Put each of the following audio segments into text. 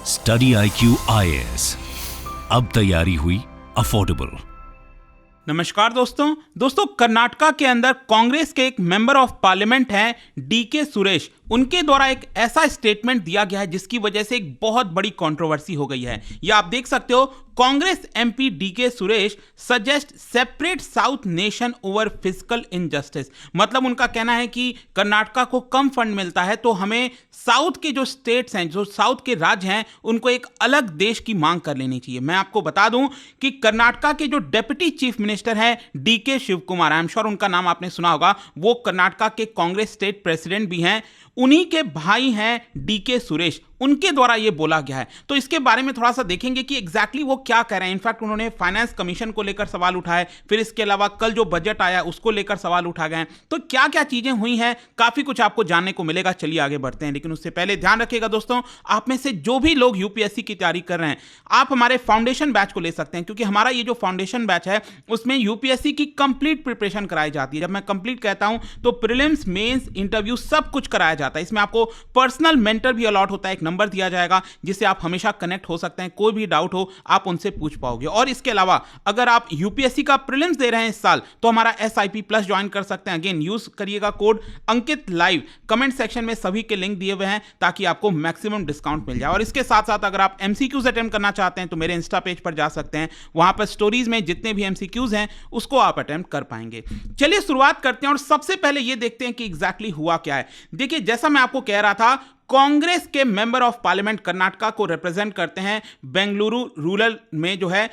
Study IQ IAS, अब तैयारी हुई अफोर्डेबल। नमस्कार दोस्तों कर्नाटका के अंदर कांग्रेस के एक मेंबर ऑफ पार्लियामेंट हैं DK सुरेश। उनके द्वारा एक ऐसा स्टेटमेंट दिया गया है जिसकी वजह से एक बहुत बड़ी कंट्रोवर्सी हो गई है। ये आप देख सकते हो, Congress MP DK Suresh suggest separate south nation over physical injustice. मतलब उनका कहना है कि कर्नाटका को कम फंड मिलता है तो हमें साउथ के जो स्टेट्स हैं, जो साउथ के राज्य हैं, उनको एक अलग देश की मांग कर लेनी चाहिए। मैं आपको बता दूं कि कर्नाटका के जो डेप्यूटी चीफ मिनिस्टर हैं DK Shiv Kumar, I am sure उनका नाम आपने सुना होगा, वो कर्नाटका के कांग्रेस स्टेट प्रेसिडेंट भी हैं। उन्हीं के भाई हैं DK सुरेश, उनके द्वारा यह बोला गया है। तो इसके बारे में थोड़ा सा देखेंगे कि एग्जैक्टली वो क्या कह रहे हैं। इनफैक्ट उन्होंने फाइनेंस कमीशन को लेकर सवाल उठाए, फिर इसके अलावा कल जो बजट आया उसको लेकर सवाल उठा गए। तो क्या क्या चीजें हुई हैं, काफी कुछ आपको जानने को मिलेगा। चलिए आगे बढ़ते हैं, लेकिन उससे पहले ध्यान रखिएगा दोस्तों, आप में से जो भी लोग UPSC की तैयारी कर रहे हैं, आप हमारे फाउंडेशन बैच को ले सकते हैं, क्योंकि हमारा ये जो फाउंडेशन बैच है उसमें UPSC की कंप्लीट प्रिपरेशन कराई जाती है। जब मैं कंप्लीट कहता हूं तो प्रीलिम्स, मेंस, इंटरव्यू सब कुछ कराया जाता है। इसमें आपको पर्सनल मेंटर भी अलॉट होता है, एक नंबर दिया जाएगा जिससे आप हमेशा कनेक्ट हो सकते हैं। कोई भी डाउट हो आप उनसे पूछ पाओगे। और इसके अलावा अगर आप UPSC का प्रीलिम्स दे रहे हैं इस साल तो हमारा SIP प्लस ज्वाइन कर सकते हैं। अगेन यूज करिएगा कोड अंकित लाइव, कमेंट सेक्शन में सभी के लिंक दिए हुए हैं ताकि आपको मैक्सिमम डिस्काउंट मिल जाए। और इसके साथ साथ अगर आप MCQs अटेम्प्ट करना चाहते हैं तो मेरे इंस्टा पेज पर जा सकते हैं, वहां पर स्टोरीज में जितने भी MCQs हैं उसको आप अटेम्प्ट कर पाएंगे। चलिए शुरुआत करते हैं और सबसे पहले यह देखते हैं कि एग्जैक्टली हुआ क्या है। देखिए, जैसा मैं आपको कह रहा था, कांग्रेस के मेंबर ऑफ पार्लियामेंट कर्नाटका को रिप्रेजेंट करते हैं बेंगलुरु रूरल में जो है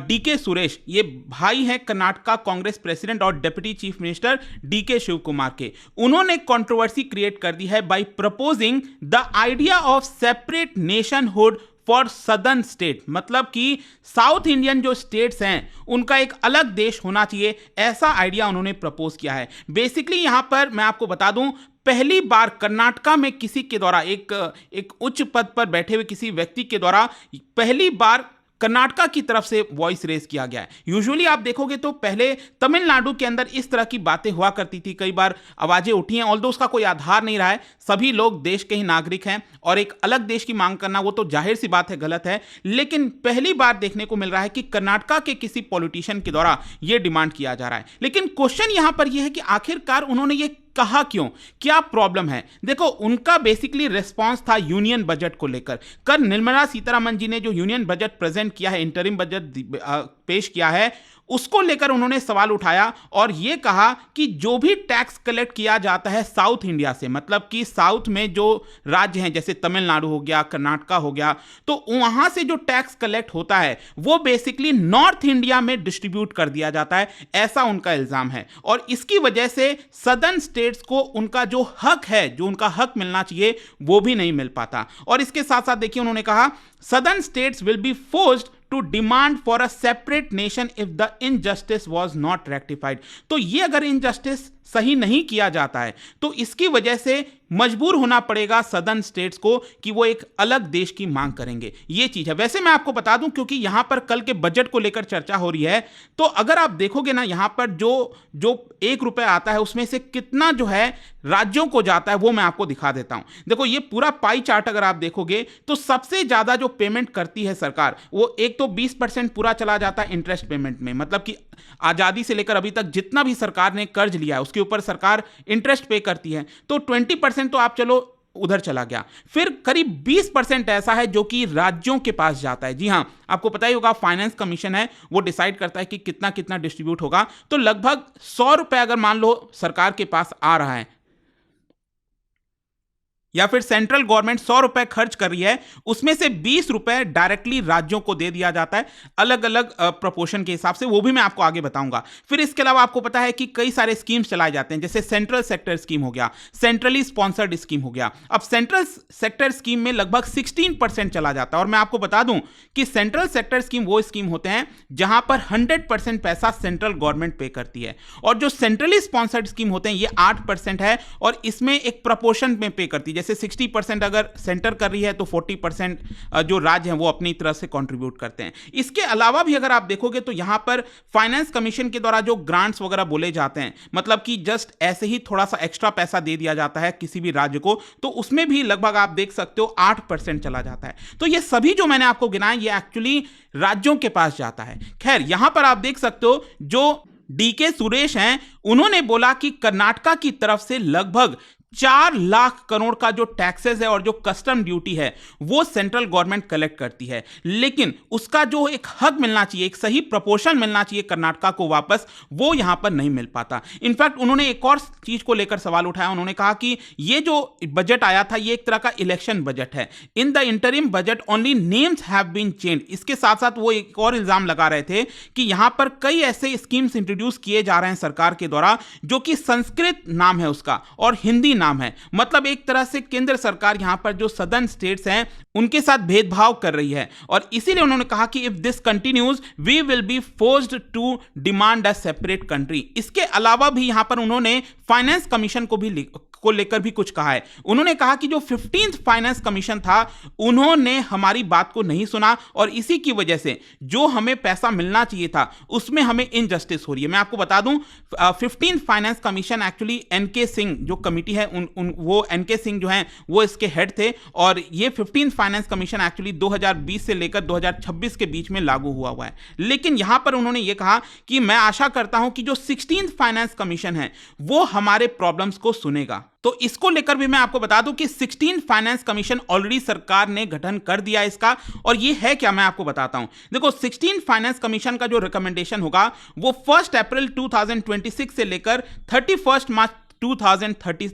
DK सुरेश। ये भाई हैं कर्नाटका कांग्रेस प्रेसिडेंट और deputy chief minister DK Shiv Kumar के। उन्होंने कंट्रोवर्सी क्रिएट कर दी है by proposing the idea of separate nationhood for southern state. मतलब कि साउथ इंडियन जो स्टेट्स हैं उनका एक अलग देश होना चाहिए, ऐसा आइडिया उन्होंने प्रपोज किया है। बेसिकली यहां पर मैं आपको बता दूं, पहली बार कर्नाटका में किसी के द्वारा एक उच्च पद पर बैठे हुए किसी व्यक्ति के द्वारा पहली बार कर्नाटका की तरफ से वॉइस रेज किया गया है। यूजुअली आप देखोगे तो पहले तमिलनाडु के अंदर इस तरह की बातें हुआ करती थी, कई बार आवाजें उठी हैं, ऑल्दो उसका कोई आधार नहीं रहा है। सभी लोग देश के ही नागरिक हैं और एक अलग देश की मांग करना वो तो जाहिर सी बात है गलत है। लेकिन पहली बार देखने को मिल रहा है कि कर्नाटका के किसी पॉलिटिशियन के द्वारा यह डिमांड किया जा रहा है। लेकिन क्वेश्चन यहां पर यह है कि आखिरकार उन्होंने ये कहा क्यों, क्या प्रॉब्लम है। देखो, उनका बेसिकली रिस्पांस था यूनियन बजट को लेकर। कल निर्मला सीतारमण जी ने जो यूनियन बजट प्रेजेंट किया है, इंटरिम बजट पेश किया है, उसको लेकर उन्होंने सवाल उठाया और यह कहा कि जो भी टैक्स कलेक्ट किया जाता है साउथ इंडिया से, मतलब कि साउथ में जो राज्य हैं जैसे तमिलनाडु हो गया, कर्नाटका हो गया, तो वहां से जो टैक्स कलेक्ट होता है वो बेसिकली नॉर्थ इंडिया में डिस्ट्रीब्यूट कर दिया जाता है, ऐसा उनका इल्जाम है। और इसकी वजह से सदर्न स्टेट्स को उनका जो हक है, जो उनका हक मिलना चाहिए, वो भी नहीं मिल पाता। और इसके साथ साथ देखिए, उन्होंने कहा southern states will be forced to demand for a separate nation if the injustice was not rectified। तो ये अगर injustice सही नहीं किया जाता है तो इसकी वजह से मजबूर होना पड़ेगा सदर्न स्टेट्स को कि वो एक अलग देश की मांग करेंगे। ये चीज है। वैसे मैं आपको बता दूं, क्योंकि यहां पर कल के बजट को लेकर चर्चा हो रही है, तो अगर आप देखोगे ना, यहां पर जो ₹1 आता है उसमें से कितना जो है राज्यों को जाता है वो मैं आपको दिखा देता हूं। देखो, ये पूरा पाई चार्ट अगर आप देखोगे तो सबसे ज्यादा जो पेमेंट करती है सरकार, वो एक तो 20% पूरा चला जाता है इंटरेस्ट पेमेंट में। मतलब कि आजादी से लेकर अभी तक जितना भी सरकार ने कर्ज लिया है उसके ऊपर सरकार इंटरेस्ट पे करती है, तो 20% तो आप चलो उधर चला गया। फिर करीब 20% ऐसा है जो कि राज्यों के पास जाता है। जी हां, आपको पता ही होगा, फाइनेंस कमीशन है, वो डिसाइड करता है कि कितना कितना डिस्ट्रीब्यूट होगा। तो लगभग ₹100 अगर मान लो सरकार के पास आ रहा है या फिर सेंट्रल गवर्नमेंट ₹100 खर्च कर रही है, उसमें से ₹20 डायरेक्टली राज्यों को दे दिया जाता है, अलग अलग प्रोपोर्शन के हिसाब से, वो भी मैं आपको आगे बताऊंगा। फिर इसके अलावा आपको पता है कि कई सारे स्कीम्स चलाए जाते हैं, जैसे सेंट्रल सेक्टर स्कीम हो गया, सेंट्रली स्पॉन्सर्ड स्कीम हो गया। अब सेंट्रल सेक्टर स्कीम में लगभग 16% चला जाता है। और मैं आपको बता दूं कि सेंट्रल सेक्टर स्कीम वो स्कीम होते हैं जहां पर 100% पैसा सेंट्रल गवर्नमेंट पे करती है, और जो सेंट्रली स्पॉन्सर्ड स्कीम होते हैं ये 8% है और इसमें एक प्रोपोर्शन में पे करती है। जैसे 60% अगर सेंटर कर रही है तो 40% जो राज्य हैं वो अपनी तरफ से कंट्रीब्यूट करते हैं। इसके अलावा भी अगर आप देखोगे तो यहां पर फाइनेंस कमीशन के द्वारा जो ग्रांट्स वगैरह बोले जाते हैं, मतलब कि जस्ट ऐसे ही थोड़ा सा एक्स्ट्रा पैसा दे दिया जाता है किसी भी राज्य को, तो उसमें भी लगभग आप देख सकते हो 8% चला जाता है। तो ये सभी जो मैंने आपको गिनाए ये एक्चुअली राज्यों के पास जाता है। खैर यहां पर आप देख सकते हो जो डीके सुरेश हैं उन्होंने बोला कि कर्नाटका की तरफ से लगभग 4 लाख करोड़ का जो टैक्सेस है और जो कस्टम ड्यूटी है वो सेंट्रल गवर्नमेंट कलेक्ट करती है, लेकिन उसका जो एक हक मिलना चाहिए, एक सही प्रोपोर्शन मिलना चाहिए कर्नाटका को वापस, वो यहां पर नहीं मिल पाता। इनफैक्ट उन्होंने एक और चीज को लेकर सवाल उठाया। उन्होंने कहा कि ये जो बजट आया था ये एक तरह का इलेक्शन बजट है। In the interim budget only names have been changed. इसके साथ साथ वो एक और इल्जाम लगा रहे थे कि यहां पर कई ऐसे स्कीम्स इंट्रोड्यूस किए जा रहे हैं सरकार के द्वारा जो कि संस्कृत नाम है उसका और हिंदी नाम है। मतलब एक तरह से केंद्र सरकार यहां पर जो सदर्न स्टेट्स हैं उनके साथ भेदभाव कर रही है, और इसीलिए उन्होंने कहा कि if this continues we will be forced to demand a separate country. इसके अलावा भी यहां पर उन्होंने फाइनेंस कमीशन को लेकर भी कुछ कहा है। उन्होंने कहा कि जो 15th फाइनेंस कमीशन था उन्होंने हमारी बात को नहीं सुना और इसी की वजह से जो हमें पैसा मिलना चाहिए था उसमें हमें इनजस्टिस हो रही है। मैं आपको बता दूं 15th finance commission actually N K Singh जो कमिटी है वो एनके सिंह जो हैं वो इसके हेड थे, और ये 15th फाइनेंस कमीशन एक्चुअली 2020 से लेकर 2026 के बीच में लागू हुआ है। लेकिन यहां पर उन्होंने ये कहा कि मैं आशा करता हूं कि जो 16th फाइनेंस कमीशन है वो हमारे प्रॉब्लम्स को सुनेगा। तो इसको लेकर भी मैं आपको बता दूं कि 16 फाइनेंस कमीशन ऑलरेडी सरकार ने गठन कर दिया इसका, और ये है क्या मैं आपको बताता हूं। देखो 16 फाइनेंस कमीशन का जो रिकमेंडेशन होगा वो 1 अप्रैल 2026 से लेकर 31 मार्च 2031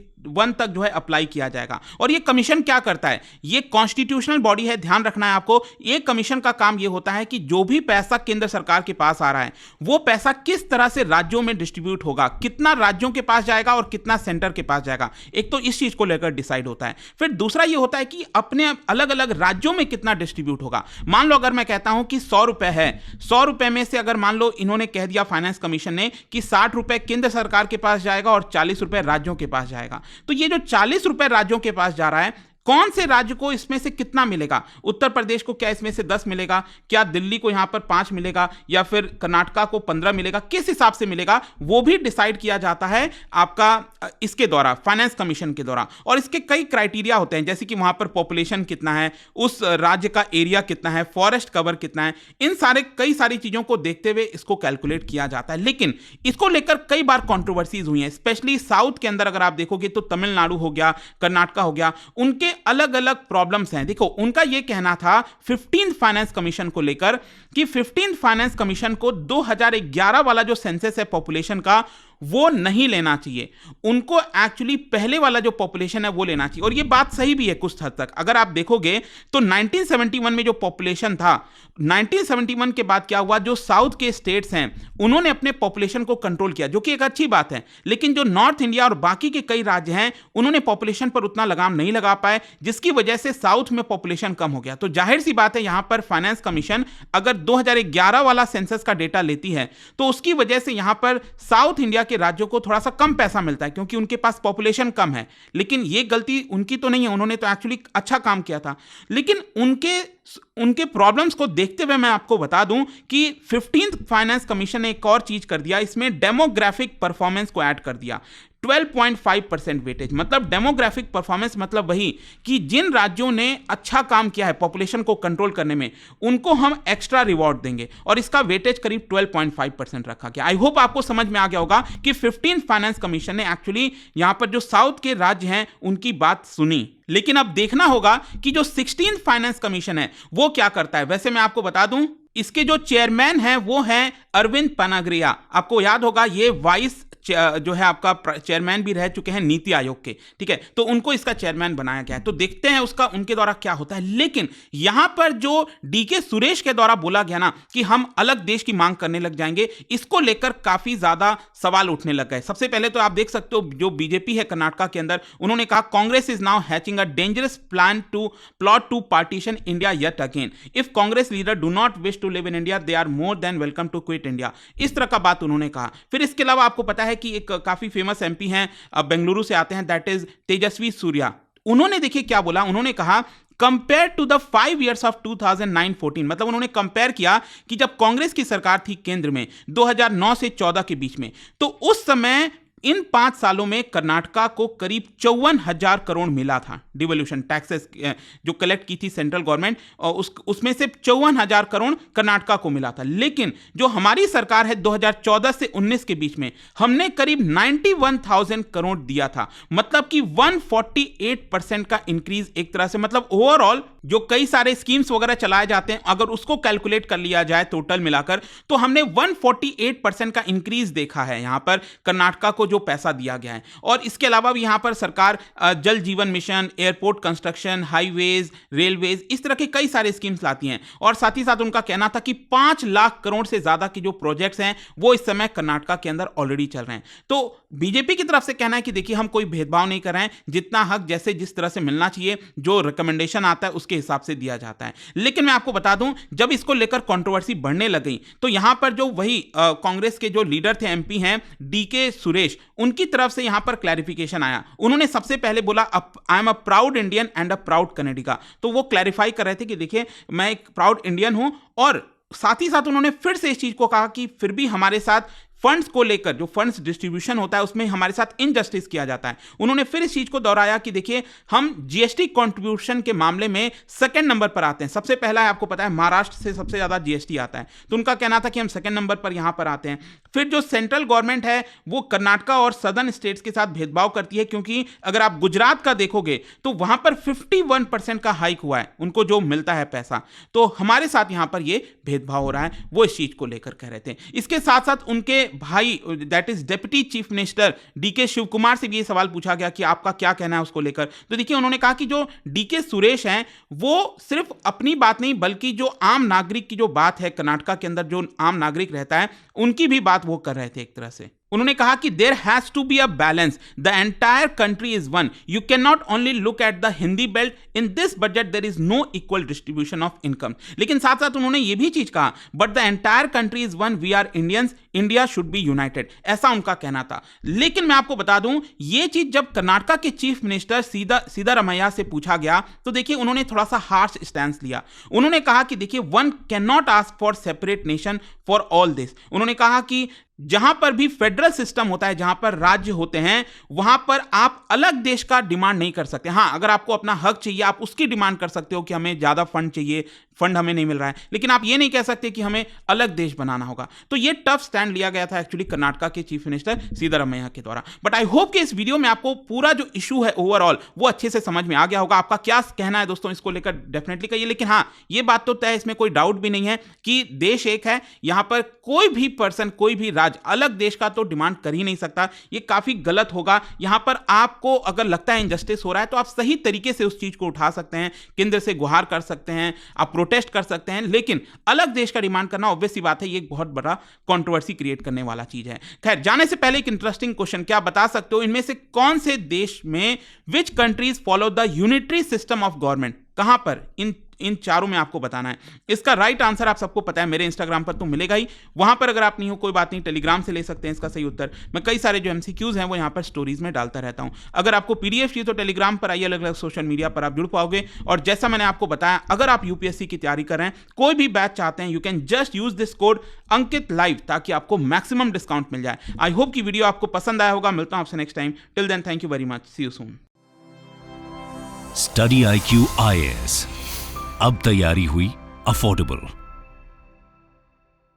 तक जो है अप्लाई किया जाएगा। और ये कमीशन क्या करता है, ये कॉन्स्टिट्यूशनल बॉडी है, ध्यान रखना है आपको। ये कमीशन का काम ये होता है कि जो भी पैसा केंद्र सरकार के पास आ रहा है वो पैसा किस तरह से राज्यों में डिस्ट्रीब्यूट होगा, कितना राज्यों के पास जाएगा और कितना सेंटर के पास जाएगा, एक तो इस चीज को लेकर डिसाइड होता है। फिर दूसरा ये होता है कि अपने अलग अलग राज्यों में कितना डिस्ट्रीब्यूट होगा। मान लो अगर मैं कहता हूं कि 100 रुपए है, 100 रुपए में से अगर मान लो इन्होंने कह दिया फाइनेंस कमीशन ने कि 60 रुपए केंद्र सरकार के पास जाएगा और 40 रुपए राज्यों के पास जाएगा, तो ये जो 40 रुपए राज्यों के पास जा रहा है, कौन से राज्य को इसमें से कितना मिलेगा? उत्तर प्रदेश को क्या इसमें से 10 मिलेगा, क्या दिल्ली को यहां पर 5 मिलेगा, या फिर कर्नाटका को 15 मिलेगा, किस हिसाब से मिलेगा वो भी डिसाइड किया जाता है आपका इसके द्वारा, फाइनेंस कमीशन के द्वारा। और इसके कई क्राइटेरिया होते हैं, जैसे कि वहां पर पॉपुलेशन कितना है, उस राज्य का एरिया कितना है, फॉरेस्ट कवर कितना है, इन कई सारी चीजों को देखते हुए इसको कैलकुलेट किया जाता है। लेकिन इसको लेकर कई बार कॉन्ट्रोवर्सीज हुई हैं, स्पेशली साउथ के अंदर अगर आप देखोगे तो तमिलनाडु हो गया, कर्नाटका हो गया, उनके अलग अलग प्रॉब्लम्स हैं। देखो उनका यह कहना था 15th फाइनेंस कमीशन को लेकर कि 15th फाइनेंस कमीशन को 2011 वाला जो सेंसस है पॉपुलेशन का वो नहीं लेना चाहिए, उनको एक्चुअली पहले वाला जो पॉपुलेशन है वो लेना चाहिए। और ये बात सही भी है कुछ हद तक। अगर आप देखोगे तो 1971 में जो पॉपुलेशन था, 1971 के बाद क्या हुआ, जो साउथ के स्टेट्स हैं उन्होंने अपने पॉपुलेशन को कंट्रोल किया, जो कि एक अच्छी बात है। लेकिन जो नॉर्थ इंडिया और बाकी के कई राज्य हैं उन्होंने पॉपुलेशन पर उतना लगाम नहीं लगा पाए, जिसकी वजह से साउथ में पॉपुलेशन कम हो गया। तो जाहिर सी बात है यहां पर फाइनेंस कमीशन अगर 2011 वाला सेंसस का डेटा लेती है तो उसकी वजह से यहां पर साउथ इंडिया के राज्यों को थोड़ा सा कम पैसा मिलता है, क्योंकि उनके पास पॉपुलेशन कम है। लेकिन ये गलती उनकी तो नहीं है, उन्होंने तो एक्चुअली अच्छा काम किया था। लेकिन उनके प्रॉब्लम्स को देखते हुए मैं आपको बता दूं कि 15th फाइनेंस कमीशन ने एक और चीज कर दिया, इसमें डेमोग्राफिक परफॉर्मेंस को ऐड कर दिया। 12.5% वेटेज, मतलब डेमोग्राफिक परफॉर्मेंस मतलब वही कि जिन राज्यों ने अच्छा काम किया है पॉपुलेशन को कंट्रोल करने में उनको हम एक्स्ट्रा रिवॉर्ड देंगे, और इसका वेटेज करीब 12.5% रखा गया। आई होप आपको समझ में आ गया होगा कि 15th फाइनेंस कमीशन ने एक्चुअली यहां पर जो साउथ के राज्य हैं उनकी बात सुनी। लेकिन अब देखना होगा कि जो 16th फाइनेंस कमीशन है वो क्या करता है। वैसे मैं आपको बता दूं इसके जो चेयरमैन हैं वो हैं अरविंद पनाग्रिया। आपको याद होगा ये वाइस जो है आपका चेयरमैन भी रह चुके हैं नीति आयोग के, ठीक है, तो उनको इसका चेयरमैन बनाया गया है। तो देखते हैं उनके द्वारा क्या होता है। लेकिन यहां पर जो डीके सुरेश के द्वारा बोला गया ना कि हम अलग देश की मांग करने लग जाएंगे, इसको लेकर काफी ज्यादा सवाल उठने लग गए। सबसे पहले तो आप देख सकते हो जो बीजेपी है कर्नाटका के अंदर, उन्होंने कहा Congress is now hatching a dangerous plot to partition India yet again. If Congress leader do not wish to live in India they are more than welcome to quit India. इस तरह का बात उन्होंने कहा। फिर इसके अलावा आपको पता है कि एक काफी फेमस एमपी हैं बेंगलुरु से आते हैं, दैट इज तेजस्वी सूर्या। उन्होंने देखिए क्या बोला, उन्होंने कहा compare to the 5 years of 2009-14, मतलब उन्होंने कंपेयर किया कि जब कांग्रेस की सरकार थी केंद्र में 2009 से 14 के बीच में, तो उस समय इन 5 सालों में कर्नाटका को करीब 54,000 करोड़ मिला था डिवोल्यूशन टैक्सेस जो कलेक्ट की थी सेंट्रल गवर्नमेंट, और उसमें से 54,000 करोड़ कर्नाटका को मिला था। लेकिन जो हमारी सरकार है 2014 से 19 के बीच में हमने करीब 91,000 करोड़ दिया था, मतलब कि 148% का इंक्रीज एक तरह से, मतलब ओवरऑल जो कई सारे स्कीम्स वगैरह चलाए जाते हैं अगर उसको कैलकुलेट कर लिया जाए टोटल मिलाकर, तो हमने 148% का इंक्रीज देखा है यहां पर कर्नाटका को जो पैसा दिया गया है। और इसके अलावा भी यहां पर सरकार जल जीवन mission, airport construction, highways, railways, इस तरह के कई सारे स्कीम्स लाती हैं। और साथ ही साथ उनका कहना था कि 5 लाख करोड़ से ज्यादा के जो प्रोजेक्ट्स हैं वो इस समय कर्नाटका के अंदर ऑलरेडी चल रहे हैं। तो बीजेपी की तरफ से कहना है कि देखिए हम कोई भेदभाव नहीं कर रहे हैं, जितना हक जैसे जिस तरह से मिलना चाहिए, जो रिकमेंडेशन आता है उसके हिसाब से दिया जाता है। लेकिन मैं आपको बता दूं, जब इसको लेकर कंट्रोवर्सी बढ़ने लगी तो यहां पर जो वही कांग्रेस के जो लीडर थे, एमपी हैं डीके सुरेश, उनकी तरफ से यहां पर क्लैरिफिकेशन आया। उन्होंने सबसे पहले बोला I am a proud Indian and a proud Canadian, तो वो क्लैरिफाई कर रहे थे कि देखिए मैं एक प्राउड इंडियन हूं, और साथ ही साथ उन्होंने फिर से इस चीज को कहा कि फिर भी हमारे साथ फंड्स को लेकर, जो फंड्स डिस्ट्रीब्यूशन होता है उसमें हमारे साथ इनजस्टिस किया जाता है। उन्होंने फिर इस चीज को दोहराया कि देखिए हम जीएसटी कंट्रीब्यूशन के मामले में सेकंड नंबर पर आते हैं। सबसे पहला है, आपको पता है, महाराष्ट्र से सबसे ज्यादा जीएसटी आता है, तो उनका कहना था कि हम सेकंड नंबर पर यहां पर आते हैं। फिर जो सेंट्रल गवर्नमेंट है वो कर्नाटका और सदर्न स्टेट्स के साथ भेदभाव करती है, क्योंकि अगर आप गुजरात का देखोगे तो वहां पर 51% का हाइक हुआ है उनको जो मिलता है पैसा, तो हमारे साथ यहां पर ये भेदभाव हो रहा है, वो इस चीज को लेकर कह रहे थे। इसके साथ साथ उनके भाई that is deputy chief minister D K Shiv Kumar से भी ये सवाल पूछा गया कि आपका क्या कहना है उसको लेकर, तो देखिए उन्होंने कहा कि जो डीके सुरेश हैं वो सिर्फ अपनी बात नहीं बल्कि जो आम नागरिक की जो बात है, कर्नाटका के अंदर जो आम नागरिक रहता है उनकी भी बात वो कर रहे थे एक तरह से। उन्होंने कहा कि there has to be a balance, the entire country is one, you can not only look at the Hindi belt, in this budget there is no equal distribution of income. लेकिन साथ साथ उन्होंने ये भी चीज कहा, but the entire country is one, we are Indians, India should be united, ऐसा उनका कहना था। लेकिन मैं आपको बता दूं, ये चीज जब कर्नाटका के चीफ मिनिस्टर सिद्धारमैया से पूछा गया तो देखिए उन्होंने थोड़ा सा हार्श स्टैंस लिया। उन्होंने कहा कि देखिए one can not ask for separate nation for all this. उन्होंने कहा कि जहां पर भी फेडरल सिस्टम होता है, जहां पर राज्य होते हैं, वहां पर आप अलग देश का डिमांड नहीं कर सकते। हां, अगर आपको अपना हक चाहिए आप उसकी डिमांड कर सकते हो कि हमें ज्यादा फंड चाहिए, फंड हमें नहीं मिल रहा है, लेकिन आप ये नहीं कह सकते कि हमें अलग देश बनाना होगा। तो ये टफ स्टैंड लिया गया था एक्चुअली कर्नाटका के चीफ मिनिस्टर सिद्धारमैया के द्वारा। बट आई होप कि इस वीडियो में आपको पूरा जो इशू है ओवरऑल वो अच्छे से समझ में आ गया होगा। आपका क्या कहना है दोस्तों इसको लेकर डेफिनेटली कहिए। लेकिन हाँ, ये बात तो तय, इसमें कोई डाउट भी नहीं है कि देश एक है, यहां पर कोई भी पर्सन, कोई भी राज्य अलग देश का तो डिमांड कर ही नहीं सकता। ये काफी गलत होगा। यहां पर आपको अगर लगता है इनजस्टिस हो रहा है तो आप सही तरीके से उस चीज को उठा सकते हैं, केंद्र से गुहार कर सकते हैं, आप प्रोटेस्ट कर सकते हैं, लेकिन अलग देश का डिमांड करना ऑब्वियस सी बात है, ये एक बहुत बड़ा कंट्रोवर्सी क्रिएट करने वाला चीज है। खैर, जाने से पहले एक इंटरेस्टिंग क्वेश्चन, क्या बता सकते हो इनमें से कौन से देश में which countries follow the unitary system of government, कहां पर इन चारों में आपको बताना है। इसका राइट आंसर आप सबको पता है, मेरे इंस्टाग्राम पर तो मिलेगा ही, वहां पर अगर आप नहीं हो कोई बात नहीं, टेलीग्राम से ले सकते हैं इसका सही उत्तर। मैं कई सारे जो एमसीक्यूज हैं वो यहां पर स्टोरीज में डालता रहता हूं। अगर आपको पीडीएफ चाहिए तो टेलीग्राम पर आइए, अलग अलग सोशल मीडिया पर आप जुड़ पाओगे। और जैसा मैंने आपको बताया, अगर आप यूपीएससी की तैयारी कर रहे हैं, कोई भी बैच चाहते हैं, you can just use this code Ankit live, ताकि आपको मैक्सिमम डिस्काउंट मिल जाए। आई होप कि वीडियो आपको पसंद आया होगा। मिलता हूं आपसे next time. Till then, thank you very much, see you soon. Study IQ IAS, अब तैयारी हुई अफोर्डेबल।